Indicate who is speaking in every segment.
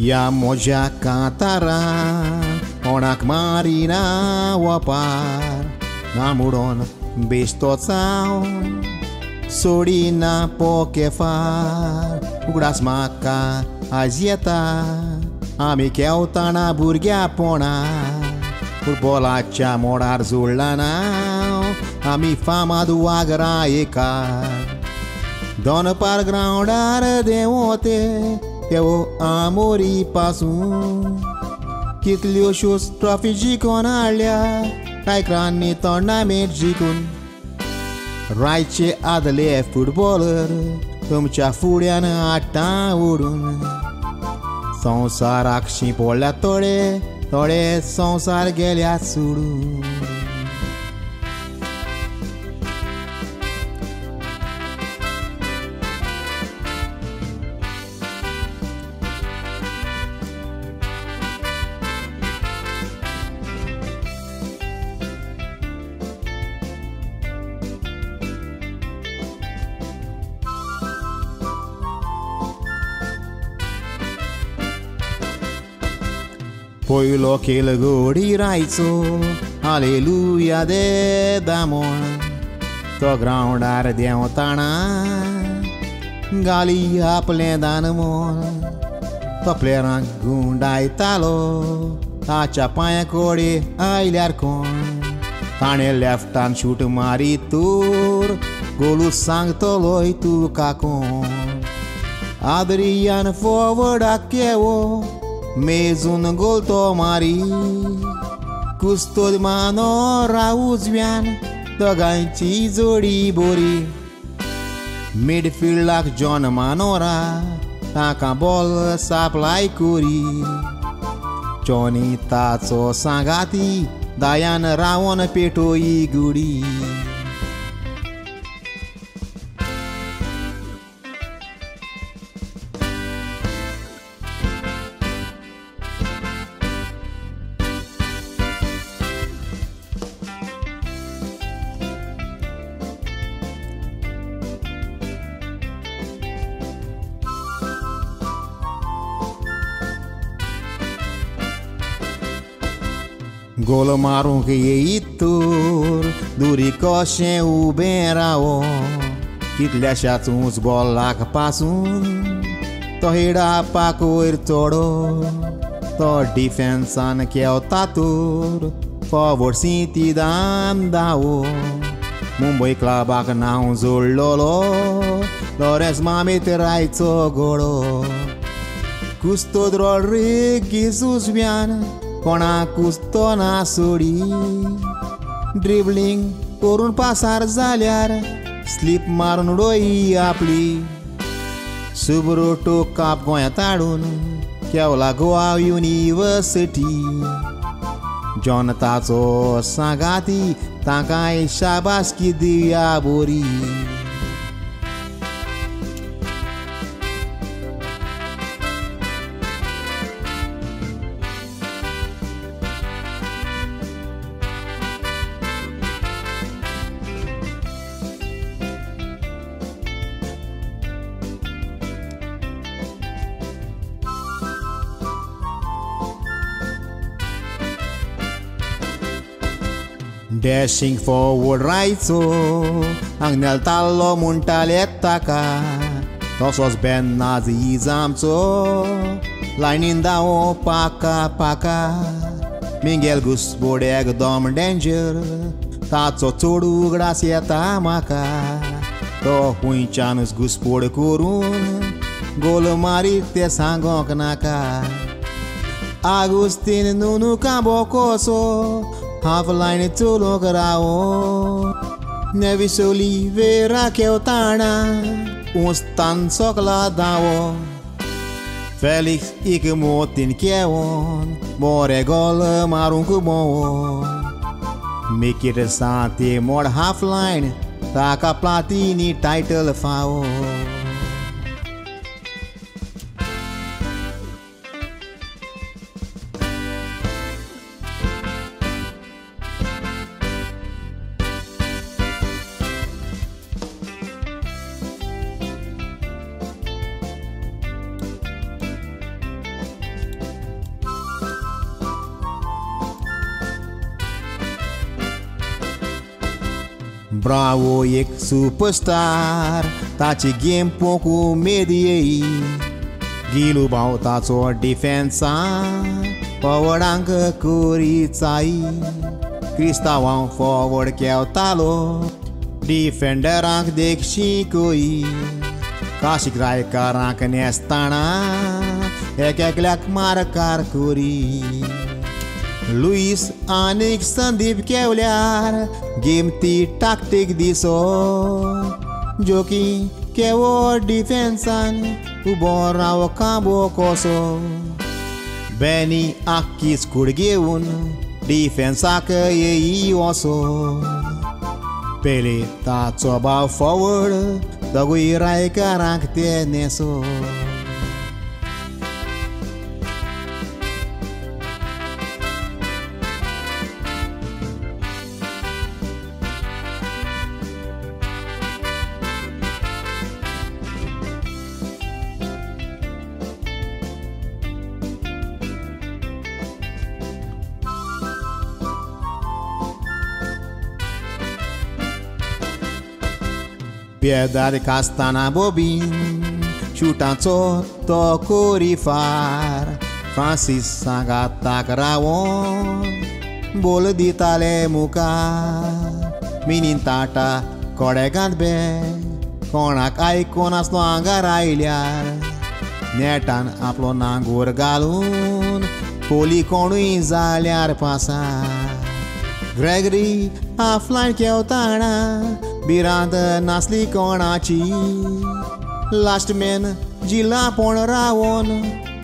Speaker 1: Ja moja katara onak marina wapar namuron bestocao sorina pokefar ugras maka azieta ami keutana burgia pona Urbolacha morar zulana ami fama do agraeca Dona par groundar de ote eu amori pasun Kitliushus trophy conalea Kai crani tournament jikun Raice adle footballer Tumcha furiana ata urun Sansar akshi pola tore Tore sansar gelya suru Poi lo che le gori raizo Alleluia de damon To groundar de otana Gali aple danamon To pleran gundai talo Ta chapaya kori ailar con Tane left hand shoot mari tur Golu sang to loi tu kakon Adrian forward akeo Mais un gol tomari Custo de mano rauzvian Doganci zori bori Midfield like John Manora Taka ball supply kuri Johnny Tatso Sangati Dayan Rawan Peto Iguri Gol marum che itur Duri coșe uberao Kit leșați uns gol la pasun To hira paco ir todo To defensan keo tatur Forward city dan dao Mumbai club na un zul lolo Lores mamit raizo goro Custodrol rigi susbian Kona custo na suri Dribbling korun pasar zalyar Slip marun roi आपली Subroto kap goya tadun Keula Goa University John Tatso Sangati Tankai Shabaski Diabori Dashing forward right so Ang naltalo muntaletaka Tosos ben nazi zamso Lining down paka paka Miguel Gus bodeg dom danger Tatso todu gracieta maka To huinchanus gus pod kurun Gol mari te sangok naka Agustin nunu cambocoso Half line to look around Nevis Oliveira Keutana Stan Sokla Dao Felix Ikemotin Keon More gol marunku bon Make it a sante more half line Taka Platini title foul Bravo एक सुपरस्टार ताची गेम पोकू मेदयेई गिलू भाव ताचो डिफेन्सान फॉवर्डांक कोरी चाई क्रिस्तांवां फॉवर्ड केवतालो डिफेंडरांक देख शिकोई काशीक रायकारांक नेसताना एकल्याक मारकार कोरी लुईस आनीक संदीप केवल्यार गेम ती टाकटीक दिसो जोकी केवो डिफेन्सान उबो राव कांबो कसो बेनी आख्खी स्कूड घेवन डिफेन्साक येयी वसो पेले ताचो भाव फॉवर्ड दोगूय रायकारांक ते NESO Piedade castana bobin Chutańco to corifar Francis Sangata Rawon Bol ditale muka Minin tata Koregant be Konak ai konas no angarailyar Netan aplo nangur galun Poli konui zalyar passar Gregory offline केवताना बिरांत नासली कोणाची last man जिल्ला पोण रावोन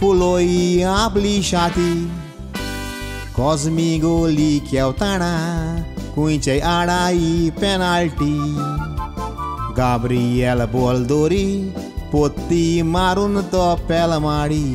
Speaker 1: फुलोई आपली शाती कॉस्मी गोली केवताना खुंयचे आडाई पेनाल्टी गाब्रिएल बॉल दोरी पोत्ती मारून तो पेल माडी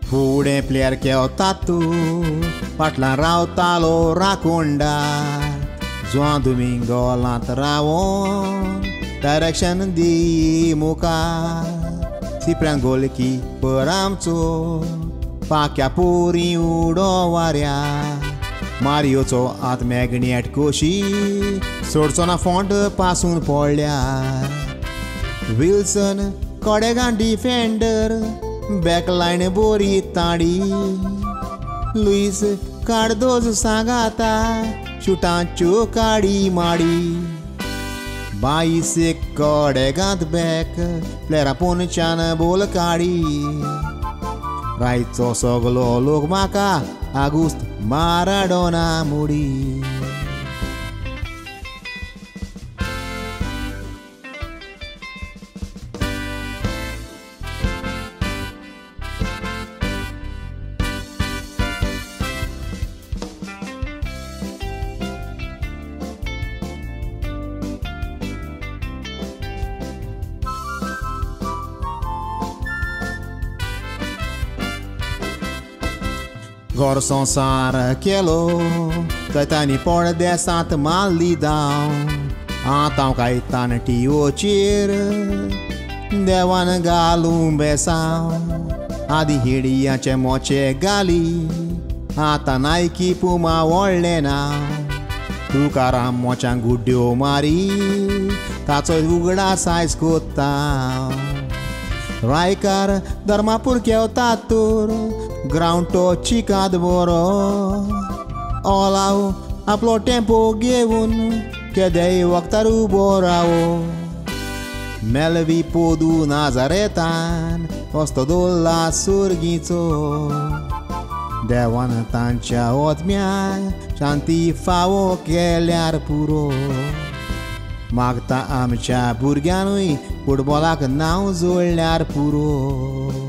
Speaker 1: फुडें प्लेयर केवतातू फाटल्यान रावतालो राकोंडार जुआं दोमिंगो लांत रावोन डायरेक्शन दी मुखार सिप्रान गोलकी पर आमचो पाक्या पोरी उडो वाऱ्यार मारियोचो आत मॅग्नेट कोशी सोडचो ना फोंट पासून पडल्यार विल्सन कोडेगान डिफेंडर बॅकलायन बोरी ताडी लुईस कार्दोज सांगाता शुटांच्यो काडी माडी 22 कोडेगांत बॅक प्लेयरा पोनच्यान बोल काडी रायचो सगलो लोक म्हाका आगुस्त माराडोना मुडी Gor sonsára kelo Taitani por desat malidão Então caitan tio cheer Dewan galum besão Adi hidia che moche gali Ata naiki puma wollena Tukara mochan gudio mari Taco ugda sais kotão Raikar Dharmapur केवतातूर Ground to chicad boro Olau aplo tempo घेऊन Kedei waktaru borao Melvi podu nazaretan Ostodolla surgico Dewan tancia otmia Shanti favo kelyar puro Magta amcha burganui Futbolak नाव जोडल्यार पुरो